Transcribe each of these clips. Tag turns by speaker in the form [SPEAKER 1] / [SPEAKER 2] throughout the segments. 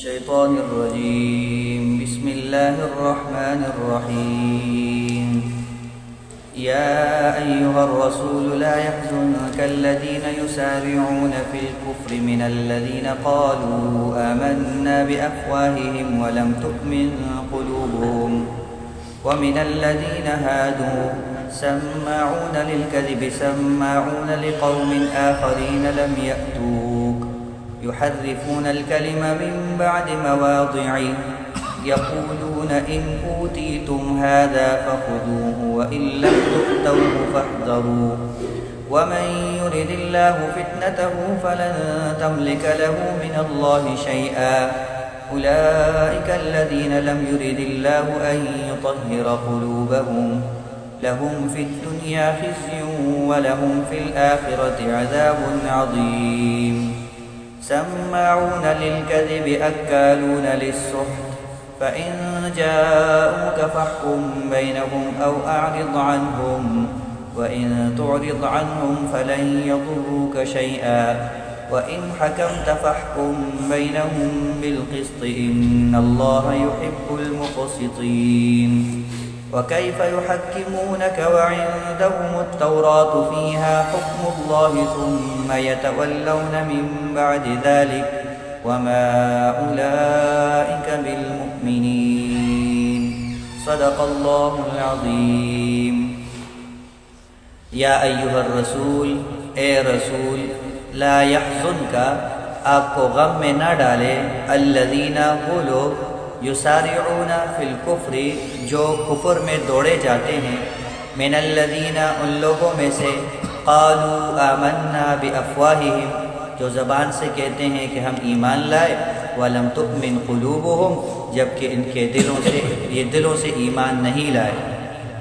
[SPEAKER 1] الشيطان الرجيم. بسم الله الرحمن الرحيم. يا أيها الرسول لا يحزنك الذين يسارعون في الكفر من الذين قالوا آمنا بأفواههم ولم تؤمن قلوبهم ومن الذين هادوا سماعون للكذب سماعون لقوم آخرين لم يأتوك يحرفون الكلم من بعد مواضعه يقولون إن أوتيتم هذا فخذوه وإن لم تؤتوه فاحذروا ومن يرد الله فتنته فلن تملك له من الله شيئا أولئك الذين لم يرد الله أن يطهر قلوبهم لهم في الدنيا خزي ولهم في الآخرة عذاب عظيم. سماعون للكذب أكالون للسحت فإن جاءوك فاحكم بينهم أو أعرض عنهم وإن تعرض عنهم فلن يضروك شيئا وإن حكمت فاحكم بينهم بالقسط إن الله يحب المقسطين. وكيف يحكمونك وعندهم التوراة فيها حكم الله ثم يتولون من بعد ذلك وما أولئك بالمؤمنين. صدق الله العظيم. یا ایھا الرسول، اے رسول، لا يحزنک، آپ کو غم میں نہ ڈالے، الذین، وہ لوگ، یسارعون فی الکفر، جو کفر میں دوڑے جاتے ہیں، من الذین، ان لوگوں میں سے، قالوا آمنا بافواہہم، جو زبان سے کہتے ہیں کہ ہم ایمان لائے، ولم تؤمن قلوبہم، جبکہ ان کے دلوں سے ایمان نہیں لائے،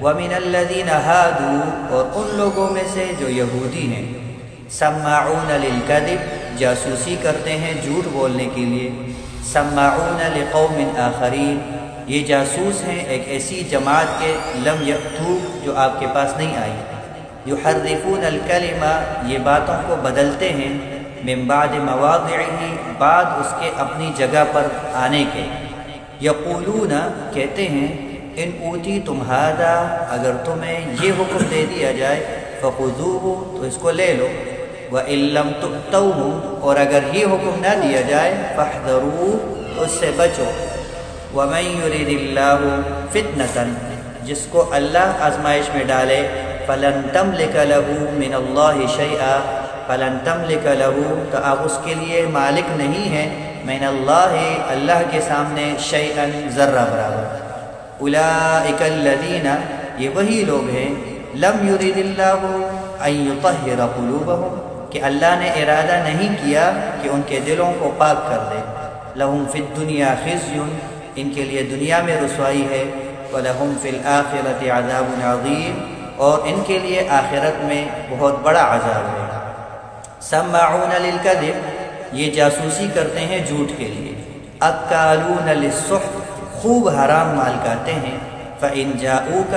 [SPEAKER 1] ومن الذین ہادوا، اور ان لوگوں میں سے جو یہودی ہیں، سماعون للکذب، جاسوسی کرتے ہیں جھوٹ بولنے کے لیے، سماعون لقوم آخرین، یہ جاسوس ہیں ایک ایسی جماعت کے، لم یأتوک، جو آپ کے پاس نہیں آئی، یحرفون الکلمہ، یہ باتوں کو بدلتے ہیں، من بعد مواضعہ، بعد اس کے اپنی جگہ پر آنے کے، یقولون، کہتے ہیں، ان اوتیتم ھذا، اگر تمہیں یہ حکم دے دیا جائے، فخذوہ، تو اس کو لے لو، وَإِن لَّمْ تُؤْتَوْهُ، اور اگر یہ حکم نہ دیا جائے، فاحذروا، تو اس سے بچو، وَمَن يُرِدِ اللَّهُ فِتْنَةً، جس کو اللہ آزمائش میں ڈالے، فَلَن تَمْلِكَ لَهُ مِنَ اللَّهِ شَيْئًا، فَلَن تَمْلِكَ لَهُ، تو آپ اس کے لیے مالک نہیں ہیں، مِنَ اللَّهِ، اللہ کے سامنے، شَيْئًا، ذرہ برابر، اولئک الذین، یہ وہی لوگ ہیں، لم یرد اللہ ان یطہر قلوبہم، کہ اللہ نے ارادہ نہیں کیا کہ ان کے دلوں کو پاک کر دے، لہم فی الدنیا خزی، ان کے لیے دنیا میں رسوائی ہے، ولہم فی الآخرۃ عذاب عظیم، اور ان کے لیے آخرت میں بہت بڑا عذاب ہے. سماعون للکذب، یہ جاسوسی کرتے ہیں جھوٹ کے لیے، اکالون للسحت، خوب حرام مال کھاتے ہیں، فَإِن جَاءُوكَ،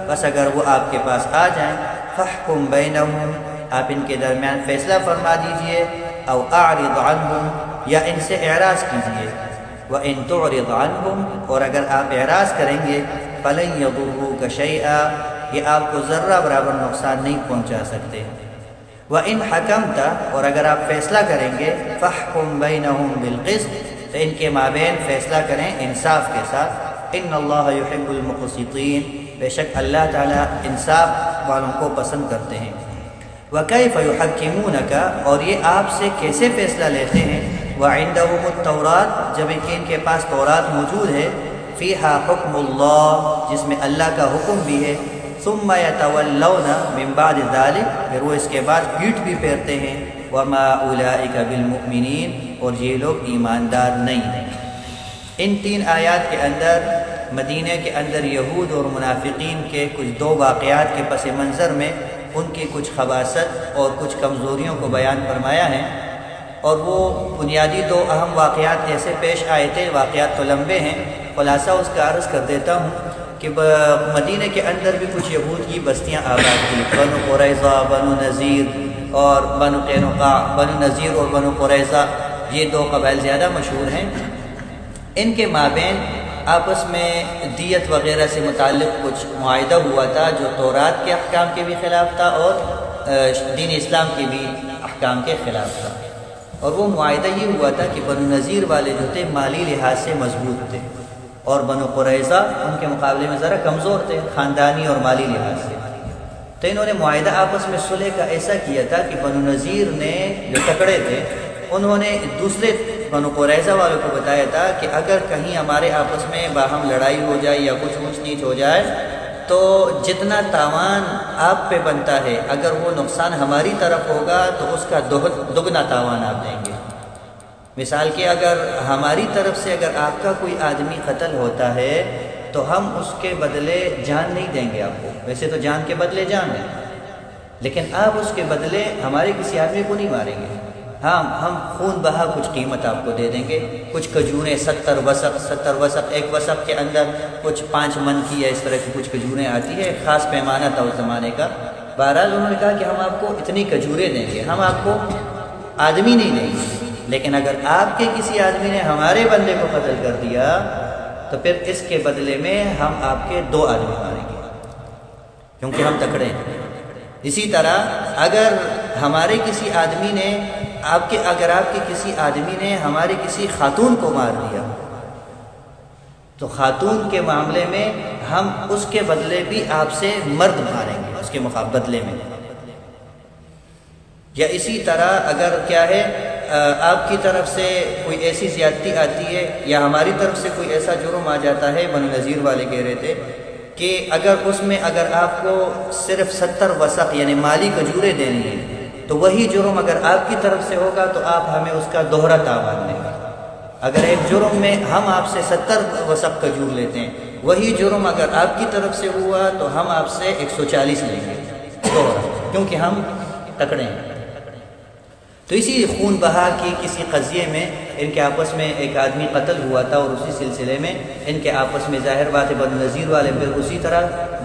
[SPEAKER 1] بس اگر وہ آپ کے پاس آ جائیں، فَاحْكُم بَيْنَهُمْ، آپ ان کے درمیان فیصلہ فرما دیجئے، او اعرض عنہم، یا ان سے اعراض کیجئے، وَإِن تُعْرِضْ عَنْهُمْ، اور اگر آپ اعراض کریں گے، فَلَن يَضُرُّوكَ شَيْئًا، یہ آپ کو ذرہ برابر نقصان نہیں پہنچا سکتے، وَإِن حَكَمْتَ، اور اگر آپ فیصلہ کریں گے، فَاحْكُم بَيْنَهُمْ بِالْقِسْطِ، تو ان کے مابین فیصلہ کریں انصاف کے ساتھ، ان اللہ یحب المقسطین، بے شک اللہ تعالیٰ انصاف والوں کو پسند کرتے ہیں. وَكَيْفَ يُحَكِّمُونَكَ، اور یہ آپ سے کیسے فیصلہ لیتے ہیں، وَعِندَهُمُ التَّوْرَاةُ، جب ان کے پاس تورات موجود ہے، فِيهَا حُكْمُ اللَّهِ، جس میں اللہ کا حکم بھی ہے، ثُمَّ يَتَوَلَّوْنَ مِن بَعْدِ ذَلِكَ، پھر وہ اس کے بعد پیٹھ بھی پھیرتے ہیں، وَمَا أُولَئِكَ بِالْمُؤْمِنِينَ، اور یہ لوگ ایماندار نہیں ہیں. ان تین آیات کے اندر مدینہ کے اندر یہود اور منافقین کے کچھ دو واقعات کے پس منظر میں ان کی کچھ خباثت اور کچھ کمزوریوں کو بیان فرمایا ہے، اور وہ بنیادی دو اہم واقعات جیسے پیش آئے تھے. واقعات تو لمبے ہیں، خلاصہ اس کا عرض کر دیتا ہوں کہ مدینہ کے اندر بھی کچھ یہود کی بستیاں آباد تھیں، بنو قریظہ، بنو نذیر اور بنو قینقاع. بنو نذیر اور بنو قریظہ یہ دو قبائل زیادہ مشہور ہیں. ان کے مابین آپس میں دیت وغیرہ سے متعلق کچھ معاہدہ ہوا تھا جو تورات کے احکام کے بھی خلاف تھا اور دین اسلام کے بھی احکام کے خلاف تھا۔ اور وہ معاہدہ یہ ہوا تھا کہ بنو نذیر والے جو تھے مالی لحاظ سے مضبوط تھے، اور بنو قریظہ ان کے مقابلے میں ذرا کمزور تھے خاندانی اور مالی لحاظ سے۔ تو انہوں نے معاہدہ آپس میں صلح کا ایسا کیا تھا کہ بنو نذیر نے جو تکڑے تھے انہوں نے دوسرے بنو قریظہ والوں کو بتایا تھا کہ اگر کہیں ہمارے آپس میں باہم لڑائی ہو جائے یا کچھ اونچ نیچ ہو جائے تو جتنا تاوان آپ پہ بنتا ہے اگر وہ نقصان ہماری طرف ہوگا تو اس کا دگنا تاوان آپ دیں گے۔ مثال کہ اگر ہماری طرف سے اگر آپ کا کوئی آدمی قتل ہوتا ہے تو ہم اس کے بدلے جان نہیں دیں گے آپ کو، ویسے تو جان کے بدلے جان ہے، لیکن آپ اس کے بدلے ہمارے کسی آدمی کو نہیں ماریں گے، ہم خون بہا کچھ قیمت آپ کو دے دیں گے، کچھ کھجوریں 70 وسق ایک وسق کے اندر کچھ 5 من کی یا اس طرح کی کچھ کھجوریں آتی ہے، خاص پیمانہ تھا اس زمانے کا۔ بہرحال انہوں نے کہا کہ ہم آپ کو اتنی کھجوریں دیں گے، ہم آپ کو آدمی نہیں دیں گے، لیکن اگر آپ کے کسی آدمی نے ہمارے بندے کو قتل کر دیا تو پھر اس کے بدلے میں ہم آپ کے 2 آدمی ماریں گے، کیونکہ ہم تکڑے ہیں۔ اسی طرح اگر ہمارے کسی آدمی نے اگر آپ کے کسی آدمی نے ہمارے کسی خاتون کو مار دیا تو خاتون کے معاملے میں ہم اس کے بدلے بھی آپ سے مرد ماریں گے اس کے بدلے میں۔ یا اسی طرح اگر کیا ہے آپ کی طرف سے کوئی ایسی زیادتی آتی ہے یا ہماری طرف سے کوئی ایسا جرم آ جاتا ہے، بنو نذیر والے کہہ رہے تھے کہ اگر آپ کو صرف 70 وسق یعنی مالی کھجوریں دینی ہے تو وہی جرم اگر آپ کی طرف سے ہوگا تو آپ ہمیں اس کا دوہرا تاوان دیں گے۔ اگر ایک جرم میں ہم آپ سے 70 وسق کھجور لیتے ہیں، وہی جرم اگر آپ کی طرف سے ہوا تو ہم آپ سے 140 لیں گے دوہرا، کیونکہ ہم تکڑے ہیں۔ تو اسی خون بہا کی کسی قضیے میں ان کے آپس میں ایک آدمی قتل ہوا تھا، اور اسی سلسلے میں ان کے آپس میں ظاہر بات ہے بنو نذیر والے پھر اسی طرح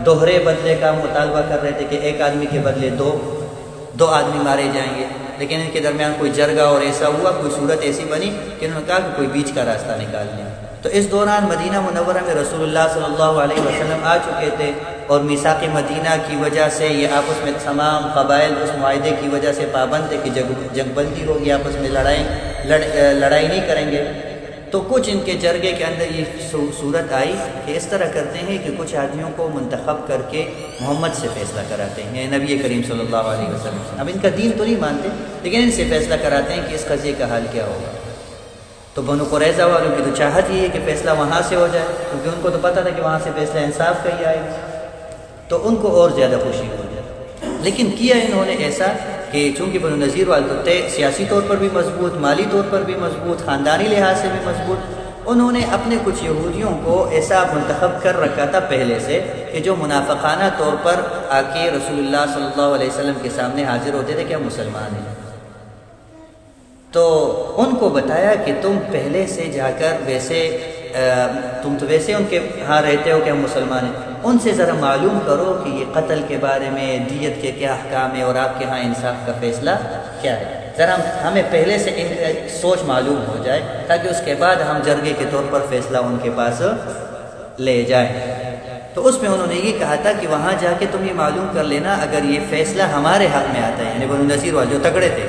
[SPEAKER 1] دوہرے بدلے کا مطالبہ کر رہے تھے کہ ایک آدمی کے بدلے دو آدمی مارے جائیں گے، لیکن ان کے درمیان کوئی جرگہ اور ایسا ہوا، کوئی صورت ایسی بنی کہ انہوں نے کہا کہ کوئی بیچ کا راستہ نکال لیں۔ تو اس دوران مدینہ منورہ میں رسول اللہ صلی اللہ علیہ وسلم آ چکے تھے، اور میثاق مدینہ کی وجہ سے یہ آپس میں تمام قبائل اس معاہدے کی وجہ سے پابند تھے کہ جنگ بندی ہوگی، آپس میں لڑائی نہیں کریں گے۔ تو کچھ ان کے جرگے کے اندر یہ صورت آئی کہ اس طرح کرتے ہیں کہ کچھ آدمیوں کو منتخب کر کے محمد سے فیصلہ کراتے ہیں، یعنی نبی کریم صلی اللہ علیہ وسلم۔ اب ان کا دین تو نہیں مانتے، لیکن ان سے فیصلہ کراتے ہیں کہ اس قضیے کا حل کیا ہوگا۔ تو بنو قریظہ والوں کی تو چاہت یہ ہے کہ فیصلہ وہاں سے ہو جائے، کیونکہ ان کو تو پتہ تھا کہ وہاں سے فیصلہ انصاف کا ہی آئے گا، تو ان کو اور زیادہ خوشی ہو جائے۔ لیکن کیا انہوں نے ایسا کہ چونکہ بنو نذیر والے تھے سیاسی طور پر بھی مضبوط، مالی طور پر بھی مضبوط، خاندانی لحاظ سے بھی مضبوط، انہوں نے اپنے کچھ یہودیوں کو ایسا منتخب کر رکھا تھا پہلے سے کہ جو منافقانہ طور پر آ کے رسول اللہ صلی اللہ علیہ وسلم کے سامنے حاضر ہوتے تھے کہ ہم مسلمان ہیں۔ تو ان کو بتایا کہ تم پہلے سے جا کر تم تو ویسے ان کے ہاں رہتے ہو کہ ہم مسلمان ہیں، ان سے ذرا معلوم کرو کہ یہ قتل کے بارے میں دیت کے کیا احکام ہے اور آپ کے ہاں انصاف کا فیصلہ کیا ہے، ذرا ہمیں پہلے سے سوچ معلوم ہو جائے تاکہ اس کے بعد ہم جرگے کے طور پر فیصلہ ان کے پاس لے جائیں۔ تو اس میں انہوں نے یہ کہا تھا کہ وہاں جا کے تم یہ معلوم کر لینا اگر یہ فیصلہ ہمارے حق میں آتا ہے، یعنی بنو نذیر والے جو تگڑے تھے،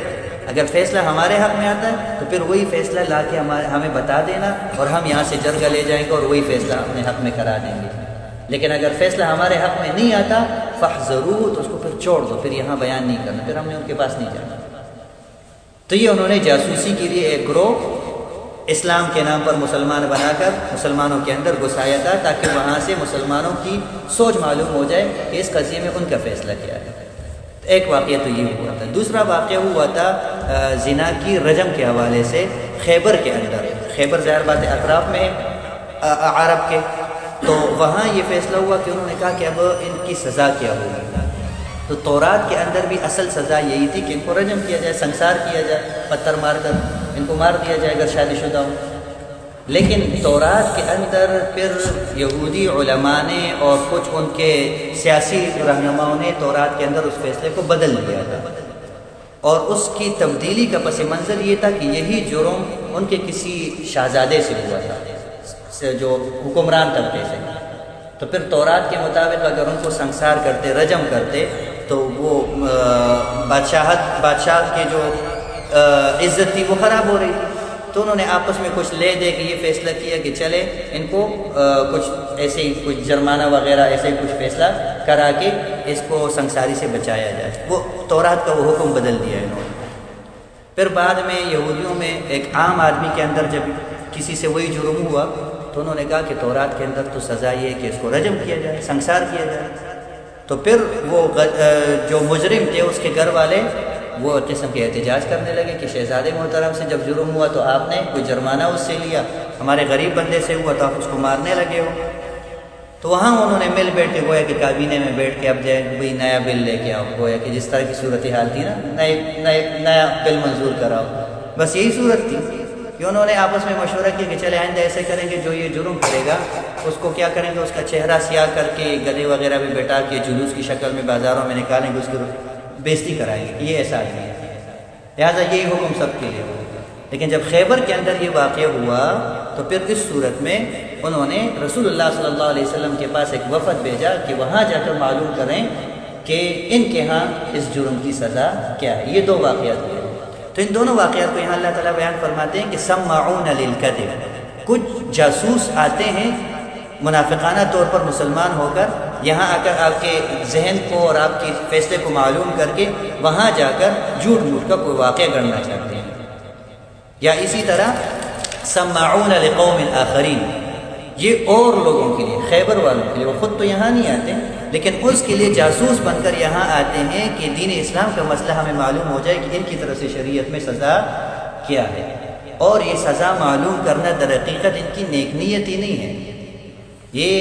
[SPEAKER 1] اگر فیصلہ ہمارے حق میں آتا ہے تو پھر وہی فیصلہ لا کے ہمیں بتا دینا اور ہم یہاں سے جرگہ لے جائیں گے اور وہی فیصلہ اپنے حق میں کرا دیں گے۔ لیکن اگر فیصلہ ہمارے حق میں نہیں آتا فاحذروہ، تو اس کو پھر چھوڑ دو، پھر یہاں بیان نہیں کرنا، پھر ہم نے ان کے پاس نہیں جانا۔ تو یہ انہوں نے جاسوسی کے لیے ایک گروہ اسلام کے نام پر مسلمان بنا کر مسلمانوں کے اندر گھسایا تھا تاکہ وہاں سے مسلمانوں کی سوچ معلوم ہو جائے کہ اس قضیے میں ان کا فیصلہ کیا ہے۔ ایک واقعہ تو یہ ہوا تھا۔ دوسرا واقعہ ہوا تھا زنا کی رجم کے حوالے سے خیبر کے اندر۔ خیبر ظاہر بات اطراف میں ہے عرب کے، تو وہاں یہ فیصلہ ہوا کہ انہوں نے کہا کہ اب ان کی سزا کیا ہوگی۔ تو تورات کے اندر بھی اصل سزا یہی تھی کہ ان کو رجم کیا جائے، سنسار کیا جائے، پتھر مار کر ان کو مار دیا جائے اگر شادی شدہ ہو۔ لیکن تورات کے اندر پھر یہودی علماء نے اور کچھ ان کے سیاسی رہنماؤں نے تورات کے اندر اس فیصلے کو بدل دیا تھا، اور اس کی تبدیلی کا پس منظر یہ تھا کہ یہی جرم ان کے کسی شہزادے سے ہوا تھا، سے جو حکمران طبقے سے، تو پھر تورات کے مطابق اگر ان کو سنسار کرتے، رجم کرتے، تو وہ بادشاہ کے جو عزت تھی وہ خراب ہو رہی تھی۔ تو انہوں نے آپس میں کچھ لے دے کے یہ فیصلہ کیا کہ چلے ان کو کچھ ایسے ہی کچھ جرمانہ وغیرہ ایسے ہی کچھ فیصلہ کرا کے اس کو سنساری سے بچایا جائے۔ وہ تورات کا وہ حکم بدل دیا انہوں نے۔ پھر بعد میں یہودیوں میں ایک عام آدمی کے اندر جب کسی سے وہی جرم ہوا تو انہوں نے کہا کہ تورات کے اندر تو سزا یہ ہے کہ اس کو رجم کیا جائے، سنسار کیا جائے۔ تو پھر وہ جو مجرم تھے اس کے گھر والے وہ قسم کے احتجاج کرنے لگے کہ شہزادے محترم سے جب جرم ہوا تو آپ نے کوئی جرمانہ اس سے لیا، ہمارے غریب بندے سے ہوا تو آپ اس کو مارنے لگے ہو۔ تو وہاں انہوں نے مل بیٹھ کے گویا کہ کابینے میں بیٹھ کے اب جائے بھئی نیا بل لے کے آؤ، گویا کہ جس طرح کی صورتحال تھی نا، نیا بل منظور کراؤ، بس یہی صورت تھی کہ انہوں نے آپس میں مشورہ کیا کہ چلے آئندہ ایسے کریں گے، جو یہ جرم کرے گا اس کو کیا کریں گے، اس کا چہرہ سیاہ کر کے گدے وغیرہ بھی بٹھا کے جلوس کی شکل میں بازاروں میں نکالیں گے، اس کی بےزتی کرائیں گے، یہ ایسا آدمی ہے۔ لہٰذا یہی حکم سب کے لیے ہوا۔ لیکن جب خیبر کے اندر یہ واقعہ ہوا تو پھر اس صورت میں انہوں نے رسول اللہ صلی اللہ علیہ وسلم کے پاس ایک وفد بھیجا کہ وہاں جا کر معلوم کریں کہ ان کے ہاں اس جرم کی سزا کیا ہے۔ یہ دو واقعات ہوئے۔ تو ان دونوں واقعات کو یہاں اللہ تعالیٰ بیان فرماتے ہیں کہ سماعون للکذب، کچھ جاسوس آتے ہیں منافقانہ طور پر مسلمان ہو کر، یہاں آ کر آپ کے ذہن کو اور آپ کے فیصلے کو معلوم کر کے وہاں جا کر جھوٹ موٹ کا کوئی واقعہ گڑنا چاہتے ہیں۔ یا اسی طرح سماعون لقوم آخرین، یہ اور لوگوں کے لیے، خیبر والوں کے لیے، وہ خود تو یہاں نہیں آتے لیکن اس کے لیے جاسوس بن کر یہاں آتے ہیں کہ دین اسلام کا مسئلہ ہمیں معلوم ہو جائے کہ ان کی طرف سے شریعت میں سزا کیا ہے۔ اور یہ سزا معلوم کرنا در حقیقت ان کی نیک نیت ہی نہیں ہے، یہ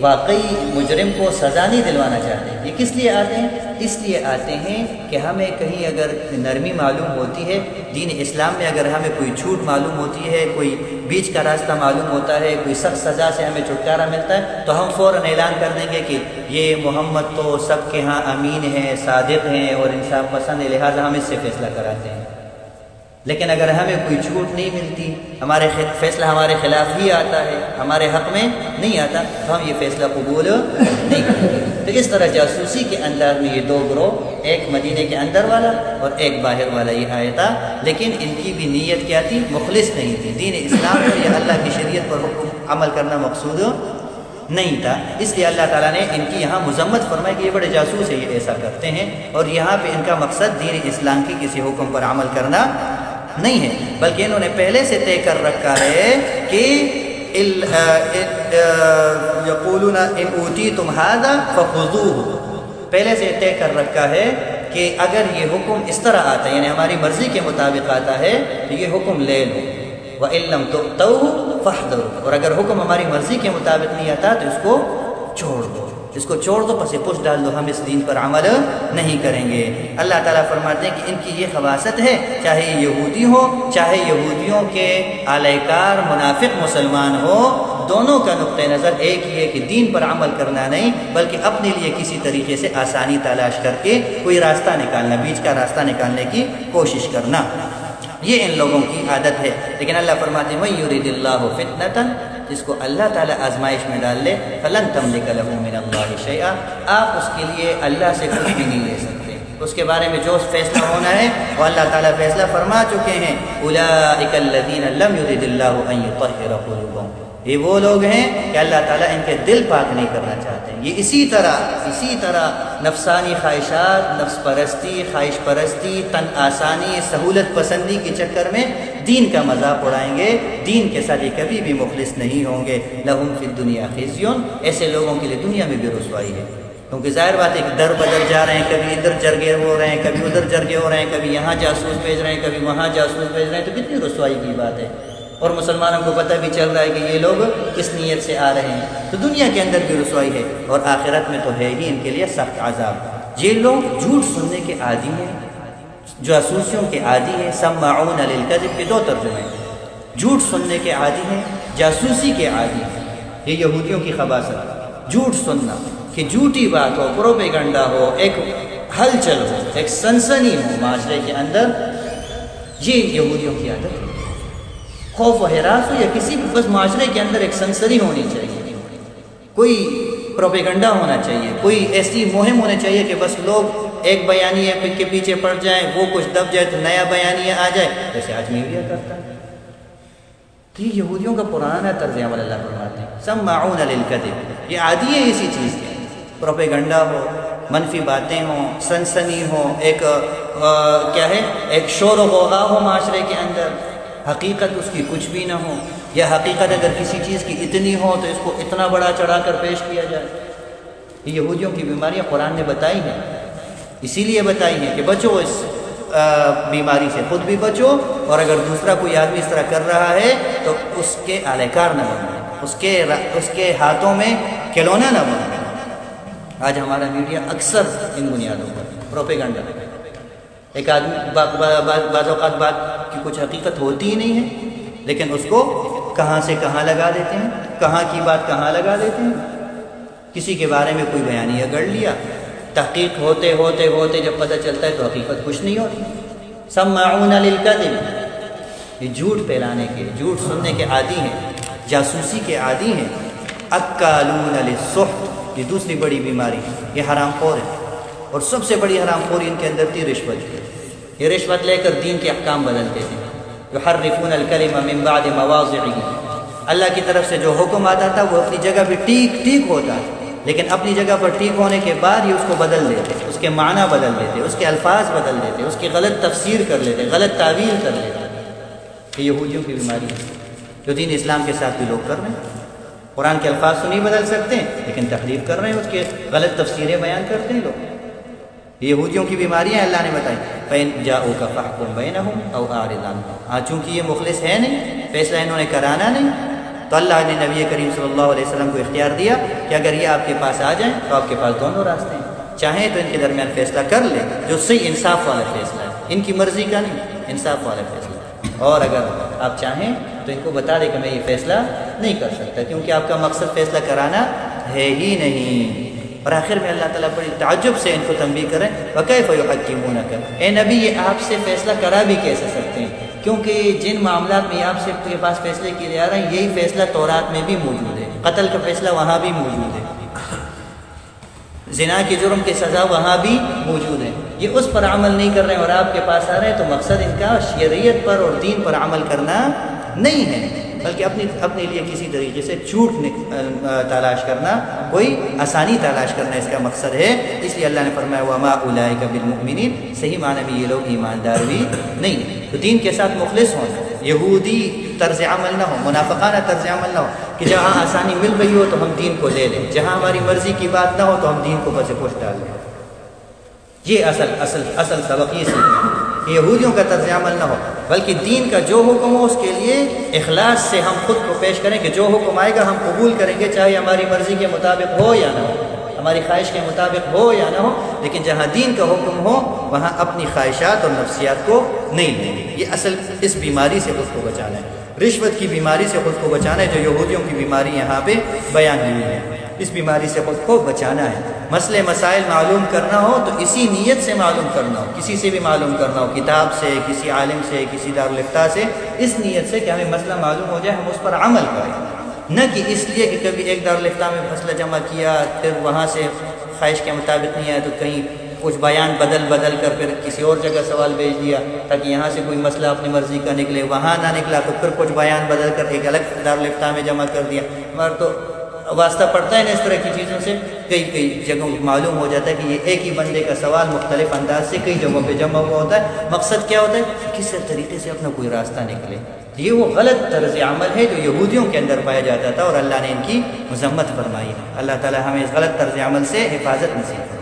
[SPEAKER 1] واقعی مجرم کو سزا نہیں دلوانا چاہتے۔ یہ کس لیے آتے ہیں؟ اس لیے آتے ہیں کہ ہمیں کہیں اگر نرمی معلوم ہوتی ہے دین اسلام میں، اگر ہمیں کوئی چھوٹ معلوم ہوتی ہے، کوئی بیچ کا راستہ معلوم ہوتا ہے، کوئی سخت سزا سے ہمیں چھٹکارا ملتا ہے، تو ہم فوراً اعلان کر دیں گے کہ یہ محمد تو سب کے ہاں امین ہیں، صادق ہیں اور انصاف پسند ہے، لہٰذا ہم اس سے فیصلہ کراتے ہیں۔ لیکن اگر ہمیں کوئی چھوٹ نہیں ملتی، ہمارے فیصلہ ہمارے خلاف ہی آتا ہے، ہمارے حق میں نہیں آتا، تو ہم یہ فیصلہ قبول نہیں کریں گے۔ تو اس طرح جاسوسی کے انداز میں یہ دو گروہ، ایک مدینے کے اندر والا اور ایک باہر والا، یہ آیا تھا۔ لیکن ان کی بھی نیت کیا تھی؟ مخلص نہیں تھی، دین اسلام پر یا اللہ کی شریعت پر عمل کرنا مقصود نہیں تھا۔ اس لیے اللہ تعالیٰ نے ان کی یہاں مذمت فرمائی کہ یہ بڑے جاسوس ہیں، یہ ایسا کرتے ہیں، اور یہاں پہ ان کا مقصد دین اسلام کی کسی حکم پر عمل کرنا نہیں ہے، بلکہ انہوں نے پہلے سے طے کر رکھا ہے کہ یقولون ان اوتیتم ھذا فخذوہ، پہلے سے طے کر رکھا ہے کہ اگر یہ حکم اس طرح آتا ہے، یعنی ہماری مرضی کے مطابق آتا ہے تو یہ حکم لے لو، وَإِن لَّمْ تُؤْتَوْهُ فَاحْذَرُوا، اور اگر حکم ہماری مرضی کے مطابق نہیں آتا تو اس کو چھوڑ دو، اس کو چھوڑ دو، پس پش ڈال دو، ہم اس دین پر عمل نہیں کریں گے۔ اللہ تعالیٰ فرماتے ہیں کہ ان کی یہ خواصت ہے، چاہے یہودی ہو، چاہے یہودیوں کے اعلی کار منافق مسلمان ہو، دونوں کا نقطہ نظر ایک ہی ہے کہ دین پر عمل کرنا نہیں، بلکہ اپنے لیے کسی طریقے سے آسانی تلاش کر کے کوئی راستہ نکالنا، بیچ کا راستہ نکالنے کی کوشش کرنا، یہ ان لوگوں کی عادت ہے۔ لیکن اللہ فرماتے ہیں وَمَن يُرِدِ اللَّهُ فِتْنَةً، جس کو اللہ تعالیٰ آزمائش میں ڈال لے، فَلَن تَمْلِكَ لَهُ مِنَ اللَّهِ شَيْئًا، آپ اس کے لیے اللہ سے کچھ بھی نہیں لے سکتے، اس کے بارے میں جو فیصلہ ہونا ہے وہ اللہ تعالیٰ فیصلہ فرما چکے ہیں۔ أُولَٰئِكَ الَّذِينَ لَمْ يُرِدِ اللَّهُ أَن يُطَهِّرَ قُلُوبَهُمْ، یہ وہ لوگ ہیں کہ اللہ تعالیٰ ان کے دل پاک نہیں کرنا چاہتے ہیں۔ یہ اسی طرح نفسانی خواہشات، نفس پرستی، خواہش پرستی، تن آسانی، سہولت پسندی کے چکر میں دین کا مذاق اڑائیں گے، دین کے ساتھ یہ کبھی بھی مخلص نہیں ہوں گے۔ لہم فی الدنیا خزی، ایسے لوگوں کے لیے دنیا میں بھی رسوائی ہے، کیونکہ ظاہر بات ہے کہ در بدل جا رہے ہیں، کبھی ادھر جرگے ہو رہے ہیں، کبھی ادھر جرگے ہو رہے ہیں، کبھی یہاں جاسوس بھیج رہے ہیں، کبھی وہاں جاسوس بھیج رہے ہیں، تو کتنی رسوائی کی بات ہے۔ اور مسلمانوں کو پتہ بھی چل رہا ہے کہ یہ لوگ کس نیت سے آ رہے ہیں، تو دنیا کے اندر بھی رسوائی ہے، اور آخرت میں تو ہے ہی ان کے لیے سخت عذاب۔ یہ لوگ جھوٹ سننے کے عادی ہیں، جاسوسیوں کے عادی ہیں۔ سماعون للکذب کے دو ترجمے، جھوٹ سننے کے عادی ہیں، جاسوسی کے عادی ہیں۔ یہ یہودیوں کی خباثت، جھوٹ سننا، کہ جھوٹی بات ہو، پروپیگنڈا ہو، ایک ہلچل ہو، ایک سنسنی ہو معاشرے کے اندر، یہ یہودیوں کی عادت ہے۔ خوف و ہراس ہو یا کسی بھی، بس معاشرے کے اندر ایک سنسری ہونی چاہیے، کوئی پروپیگنڈا ہونا چاہیے، کوئی ایسی مہم ہونی چاہیے کہ بس لوگ ایک بیانیہ کے پیچھے پڑ جائیں، وہ کچھ دب جائے تو نیا بیانیہ آ جائے، جیسے آج میڈیا کرتا ہے۔ تو یہ یہودیوں کا پرانا طرز عمل اللہ فرماتے ہیں، سماعون للکذب، یہ عادی ہے اسی چیز کے، پروپیگنڈا ہو، منفی باتیں ہوں، سنسنی ہو، ایک کیا ہے، ایک شور و غوغا ہو معاشرے کے اندر، حقیقت اس کی کچھ بھی نہ ہو، یا حقیقت اگر کسی چیز کی اتنی ہو تو اس کو اتنا بڑا چڑھا کر پیش کیا جائے۔ یہ یہودیوں کی بیماریاں قرآن نے بتائی ہیں، اسی لیے بتائی ہیں کہ بچو اس بیماری سے، خود بھی بچو، اور اگر دوسرا کوئی آدمی اس طرح کر رہا ہے تو اس کے اہلکار نہ بنو، اس کے ہاتھوں میں کھلونا نہ بنو۔ آج ہمارا میڈیا اکثر ان بنیادوں پر پروپیگنڈا، ایک آدمی بعض اوقات بات کی کچھ حقیقت ہوتی ہی نہیں ہے، لیکن اس کو کہاں سے کہاں لگا دیتے ہیں، کہاں کی بات کہاں لگا دیتے ہیں۔ کسی کے بارے میں کوئی بیانیہ گڑھ لیا، تحقیق ہوتے ہوتے ہوتے جب پتہ چلتا ہے تو حقیقت کچھ نہیں ہوتی۔ سماعون للکذب، یہ جھوٹ پھیلانے کے، جھوٹ سننے کے عادی ہیں، جاسوسی کے عادی ہیں۔ اکالون للسحت، یہ دوسری بڑی بیماری، یہ حرام خور ہے، اور سب سے بڑی حرام خوری ان کے اندر تھی رشوت کی۔ یہ رشوت لے کر دین کے احکام بدلتے تھے۔ یحرفون الکلم من بعد مواضعہ، اللہ کی طرف سے جو حکم آتا تھا وہ اپنی جگہ پہ ٹھیک ہوتا ہے، لیکن اپنی جگہ پر ٹھیک ہونے کے بعد ہی اس کو بدل دیتے، اس کے معنی بدل دیتے، اس کے الفاظ بدل دیتے، اس کی غلط تفسیر کر لیتے، غلط تعویل کر لیتے۔ یہ یہودیوں کی بیماری ہے جو دین اسلام کے ساتھ بھی لوگ کر رہے ہیں۔ قرآن کے الفاظ تو نہیں بدل سکتے لیکن تحریف کر رہے ہیں، اس کے غلط تفسیریں بیان کرتے ہیں لوگ۔ یہ یہودیوں کی بیماریاں اللہ نے بتائی۔ فَإِن جَاءُوكَ فَاحْكُم بَيْنَهُمْ أَوْ أَعْرِضْ عَنْهُمْ، چونکہ یہ مخلص ہے نہیں، فیصلہ انہوں نے کرانا نہیں، تو اللہ نے نبی کریم صلی اللہ علیہ وسلم کو اختیار دیا کہ اگر یہ آپ کے پاس آ جائیں تو آپ کے پاس دونوں راستے ہیں، چاہیں تو ان کے درمیان فیصلہ کر لیں جو صحیح انصاف والا فیصلہ ہے، ان کی مرضی کا نہیں، انصاف والا فیصلہ ہے، اور اگر آپ چاہیں تو ان کو بتا دیں کہ میں یہ فیصلہ نہیں کر سکتا کیونکہ آپ کا مقصد فیصلہ کرانا ہے ہی نہیں۔ اور آخر میں اللہ تعالیٰ بڑی تعجب سے ان کو تنبیہ کریں، وَكَيْفَ يُحَكِّمُونَكَ، اے نبی یہ آپ سے فیصلہ کرا بھی کیسے سکتے ہیں، کیونکہ جن معاملات میں آپ سے کے پاس فیصلے کے لیے آ رہے ہیں یہی فیصلہ تورات میں بھی موجود ہے، قتل کا فیصلہ وہاں بھی موجود ہے، زنا کے جرم کی سزا وہاں بھی موجود ہے، یہ اس پر عمل نہیں کر رہے ہیں اور آپ کے پاس آ رہے ہیں، تو مقصد ان کا شریعت پر اور دین پر عمل کرنا نہیں ہے بلکہ اپنے لیے کسی طریقے سے جھوٹ تلاش کرنا، کوئی آسانی تلاش کرنا اس کا مقصد ہے۔ اس لیے اللہ نے فرمایا وَمَا أُولَٰئِكَ بِالْمُؤْمِنِينَ، صحیح معنی میں یہ لوگ ایماندار بھی نہیں، تو دین کے ساتھ مخلص ہونا، یہودی طرز عمل نہ ہو، منافقانہ طرز عمل نہ ہو کہ جہاں آسانی مل رہی ہو تو ہم دین کو لے لیں، جہاں ہماری مرضی کی بات نہ ہو تو ہم دین کو پس پوش ڈال لیں۔ یہ اصل سبق یہ سیکھنا، یہودیوں کا طرز عمل نہ ہو بلکہ دین کا جو حکم ہو اس کے لیے اخلاص سے ہم خود کو پیش کریں کہ جو حکم آئے گا ہم قبول کریں گے، چاہے ہماری مرضی کے مطابق ہو یا نہ ہو، ہماری خواہش کے مطابق ہو یا نہ ہو، لیکن جہاں دین کا حکم ہو وہاں اپنی خواہشات اور نفسیات کو نہیں لیں گے۔ یہ اصل اس بیماری سے خود کو بچانا ہے، رشوت کی بیماری سے خود کو بچانا ہے جو یہودیوں کی بیماری یہاں پہ بیان ہوئی ہے، اس بیماری سے خود کو بچانا ہے۔ مسئلے مسائل معلوم کرنا ہو تو اسی نیت سے معلوم کرنا ہو، کسی سے بھی معلوم کرنا ہو، کتاب سے، کسی عالم سے، کسی دارالفتہ سے، اس نیت سے کہ ہمیں مسئلہ معلوم ہو جائے ہم اس پر عمل کریں، نہ کہ اس لیے کہ کبھی ایک دارالفتہ میں مسئلہ جمع کیا پھر وہاں سے خواہش کے مطابق نہیں آیا تو کہیں کچھ بیان بدل کر پھر کسی اور جگہ سوال بھیج دیا تاکہ یہاں سے کوئی مسئلہ اپنی مرضی کا نکلے، وہاں نہ نکلا تو پھر کچھ بیان بدل کر ایک الگ دارالفتہ میں جمع کر دیا۔ ہمارا تو واسطہ پڑتا ہے نا اس طرح کی چیزوں سے، کئی جگہوں معلوم ہو جاتا ہے کہ یہ ایک ہی بندے کا سوال مختلف انداز سے کئی جگہوں پہ جمع ہوا ہوتا ہے، مقصد کیا ہوتا ہے کس طریقے سے اپنا کوئی راستہ نکلے۔ یہ وہ غلط طرز عمل ہے جو یہودیوں کے اندر پایا جاتا تھا اور اللہ نے ان کی مذمت فرمائی ہے۔ اللہ تعالی ہمیں اس غلط طرز عمل سے حفاظت نصیب کرے۔